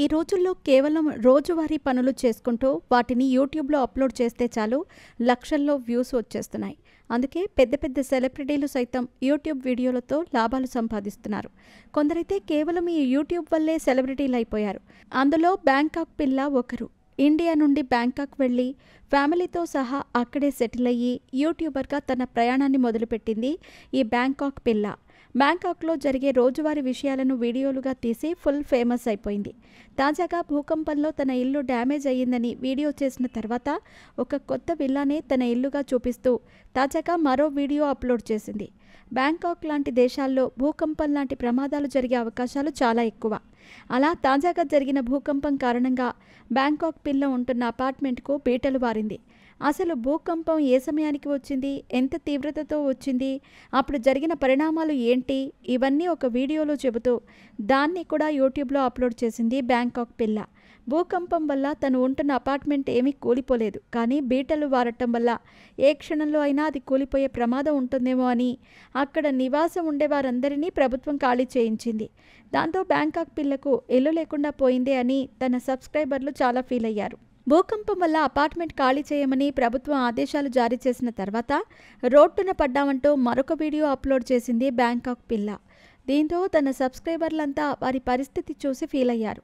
ఈ రోజుల్లో కేవలం రోజువారీ పనులు చేసుకుంటూ వాటిని యూట్యూబ్లో అప్లోడ్ చేస్తే చాలు లక్షల్లో వ్యూస్ వచ్చేస్తున్నాయి. అందుకే పెద్ద పెద్ద సెలబ్రిటీలు సైతం యూట్యూబ్ వీడియోలతో లాభాలు సంపాదిస్తున్నారు. కొందరైతే కేవలం ఈ యూట్యూబ్ వల్లే సెలబ్రిటీలు అయిపోయారు. అందులో బ్యాంకాక్ పిల్ల ఒకరు. ఇండియా నుండి బ్యాంకాక్ వెళ్ళి ఫ్యామిలీతో సహా అక్కడే సెటిల్ అయ్యి యూట్యూబర్గా తన ప్రయాణాన్ని మొదలుపెట్టింది ఈ బ్యాంకాక్ పిల్ల. బ్యాంకాక్లో జరిగే రోజువారీ విషయాలను వీడియోలుగా తీసి ఫుల్ ఫేమస్ అయిపోయింది. తాజాగా భూకంపంలో తన ఇల్లు డ్యామేజ్ అయ్యిందని వీడియో చేసిన తర్వాత ఒక కొత్త విల్లానే తన ఇల్లుగా చూపిస్తూ తాజాగా మరో వీడియో అప్లోడ్ చేసింది. బ్యాంకాక్ లాంటి దేశాల్లో భూకంపం లాంటి ప్రమాదాలు జరిగే అవకాశాలు చాలా ఎక్కువ. అలా తాజాగా జరిగిన భూకంపం కారణంగా బ్యాంకాక్ పిల్ల ఉంటున్న అపార్ట్మెంట్కు బీటలు వారింది. అసలు భూకంపం ఏ సమయానికి వచ్చింది, ఎంత తీవ్రతతో వచ్చింది, అప్పుడు జరిగిన పరిణామాలు ఏంటి, ఇవన్నీ ఒక వీడియోలో చెబుతూ దాన్ని కూడా యూట్యూబ్లో అప్లోడ్ చేసింది బ్యాంకాక్ పిల్ల. భూకంపం వల్ల తను ఉంటున్న అపార్ట్మెంట్ ఏమీ కూలిపోలేదు, కానీ బీటలు వారటం వల్ల ఏ క్షణంలో అయినా అది కూలిపోయే ప్రమాదం ఉంటుందేమో అని అక్కడ నివాసం ఉండేవారందరినీ ప్రభుత్వం ఖాళీ చేయించింది. దాంతో బ్యాంకాక్ పిల్లకు ఇల్లు లేకుండా పోయిందే అని తన సబ్స్క్రైబర్లు చాలా ఫీల్ అయ్యారు. భూకంపం వల్ల అపార్ట్మెంట్ ఖాళీ చేయమని ప్రభుత్వం ఆదేశాలు జారీ చేసిన తర్వాత రోడ్డున పడ్డామంటూ మరొక వీడియో అప్లోడ్ చేసింది బ్యాంకాక్ పిల్ల. దీంతో తన సబ్స్క్రైబర్లంతా వారి పరిస్థితి చూసి ఫీల్ అయ్యారు.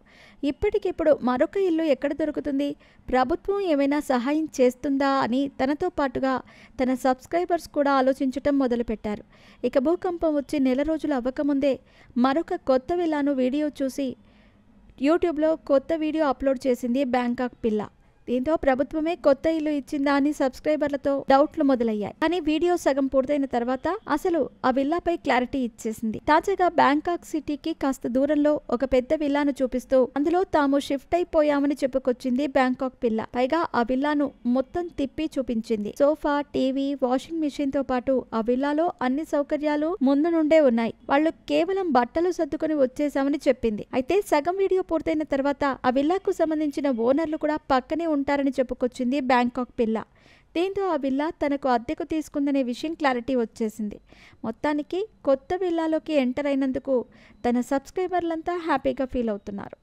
ఇప్పటికిప్పుడు మరొక ఇల్లు ఎక్కడ దొరుకుతుంది, ప్రభుత్వం ఏమైనా సహాయం చేస్తుందా అని తనతో పాటుగా తన సబ్స్క్రైబర్స్ కూడా ఆలోచించటం మొదలుపెట్టారు. ఇక భూకంపం వచ్చి నెల రోజులు అవ్వకముందే మరొక కొత్త విల్లాను వీడియో చూసి యూట్యూబ్లో కొత్త వీడియో అప్లోడ్ చేసింది బ్యాంకాక్ పిల్ల. దీంతో ప్రభుత్వమే కొత్త ఇల్లు ఇచ్చిందా అని సబ్స్క్రైబర్లతో డౌట్లు మొదలయ్యాయి. కానీ వీడియో సగం పూర్తయిన తర్వాత అసలు ఆ విల్లాపై క్లారిటీ ఇచ్చేసింది. తాజాగా బ్యాంకాక్ సిటీకి కాస్త దూరంలో ఒక పెద్ద విల్లాను చూపిస్తూ అందులో తాము షిఫ్ట్ అయిపోయామని చెప్పుకొచ్చింది బ్యాంకాక్ పిల్ల. పైగా ఆ విల్లాను మొత్తం తిప్పి చూపించింది. సోఫా, టీవీ, వాషింగ్ మిషన్ తో పాటు ఆ విల్లాలో అన్ని సౌకర్యాలు ముందు నుండే ఉన్నాయి. వాళ్ళు కేవలం బట్టలు సర్దుకొని వచ్చేసామని చెప్పింది. అయితే సగం వీడియో పూర్తయిన తర్వాత ఆ విల్లాకు సంబంధించిన ఓనర్లు కూడా పక్కనే ఉంటారని చెప్పుకొచ్చింది బ్యాంకాక్ పిల్ల. దీంతో ఆ విల్లా తనకు అద్దెకు తీసుకుందనే విషయం క్లారిటీ వచ్చేసింది. మొత్తానికి కొత్త విల్లాలోకి ఎంటర్ అయినందుకు తన సబ్స్క్రైబర్లంతా హ్యాపీగా ఫీల్ అవుతున్నారు.